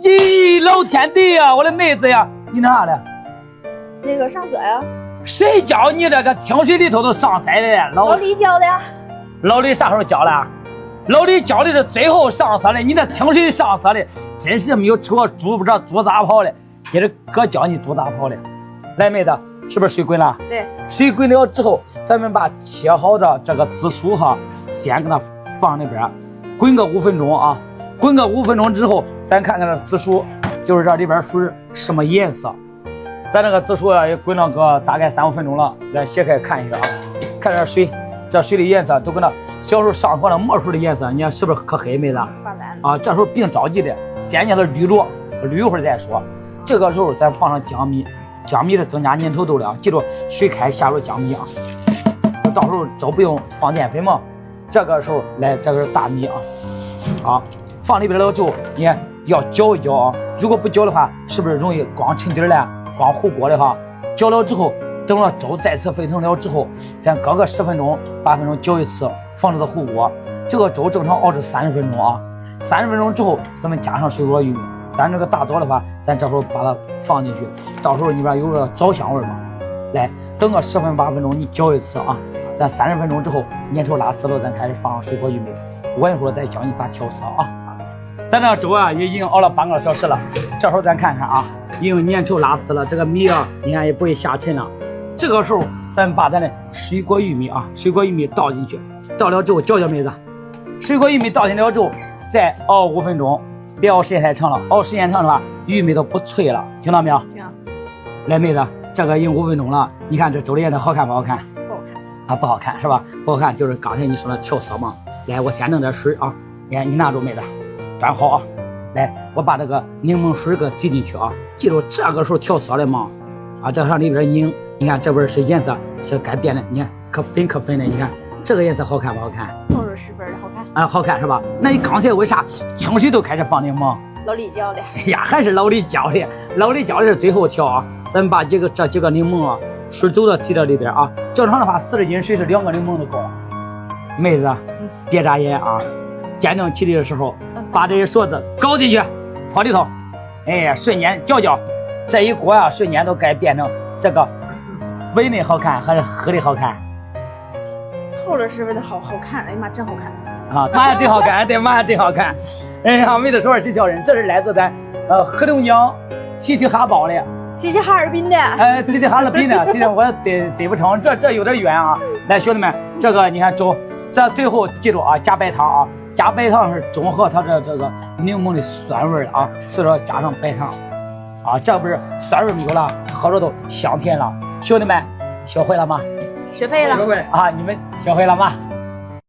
咦，老天地呀，我的妹子呀，你那啥了？那个上色呀？谁教你这个清水里头都上色的？老李教的呀。老李啥时候教了？老李教的是最后上色的，你那清水上色的，真是没有吃过猪不知道猪咋跑的。接着哥教你猪咋跑的。来，妹子，是不是水滚了？对。水滚了之后，咱们把切好的这个紫薯哈，先给它放那边，滚个5分钟啊。滚个5分钟之后，咱看看这紫薯，就是这里边属于什么颜色。咱这个紫薯啊，也滚了个大概3、5分钟了，咱切开看一下啊，看这水。这水的颜色都跟那小时候上课那墨水的颜色，你看是不是可黑，妹子？啊，这时候别着急的，先让它捋着，捋一会儿再说。这个时候咱放上姜米，姜米是增加粘稠度的，记住水开下入姜米啊。到时候都不用放淀粉嘛。这个时候来，这个是大米啊，啊，放里边了之后，你看要搅一搅啊。如果不搅的话，是不是容易光沉底了，光糊锅的哈？搅了之后。等了粥再次沸腾了之后，咱搁个10分钟、8分钟搅一次，防止它糊锅。这个粥正常熬制30分钟啊，30分钟之后，咱们加上水果玉米。咱这个大枣的话，咱这时候把它放进去，到时候里边有个枣香味嘛。来，等个10分8分钟，你搅一次啊。咱30分钟之后，粘稠拉丝了，咱开始放上水果玉米。我一会儿再教你咋调色啊。咱这粥啊也已经熬了半个小时了，这会儿咱看看啊，已经粘稠拉丝了，这个米啊，你看也不会下沉了。这个时候，咱把咱的水果玉米啊，水果玉米倒进去，倒了之后搅搅妹子。水果玉米倒进了之后，再熬5分钟，别熬时间太长了，熬时间长的话，玉米都不脆了，听到没有？听。来，妹子，这个已经5分钟了，你看这粥的颜色好看不好看？不好看啊，不好看是吧？不好看就是刚才你说的调色嘛。来，我先弄点水啊，你拿住妹子，端好啊。来，我把这个柠檬水给挤进去啊，记住这个时候调色的嘛。啊，这上里边拧，你看这边是颜色是该变的，你看可粉的，你看这个颜色好看不好看？60分的好看啊，好看是吧？那你刚才为啥清水都开始放柠檬？老李教的。哎呀，还是老李教的，老李教的是最后调啊。咱们把这几个柠檬啊，水走到挤到里边啊。正常的话，40斤水是2个柠檬的高。妹子，别眨眼啊！见证起来的时候，把这些勺子搞进去，放里头，哎，瞬间搅搅。这一锅啊，瞬间都该变成这个粉的好看还是黑的好看？透了是不是好看？哎呀妈，真好看啊！妈呀，真好看！对，妈呀，真好看！哎呀，没得说是小人，这是来自咱黑龙江齐齐哈堡的，齐齐哈尔滨的。齐齐哈尔滨的，其实我对不成，这有点远啊。来，兄弟们，这个你看粥，这最后记住啊，加白糖啊，加白糖是中和它这个柠檬的酸味啊，所以说加上白糖。啊，这不是酸味没有了，喝着都香甜了。兄弟们，学会了吗？学会了啊，你们学会了吗？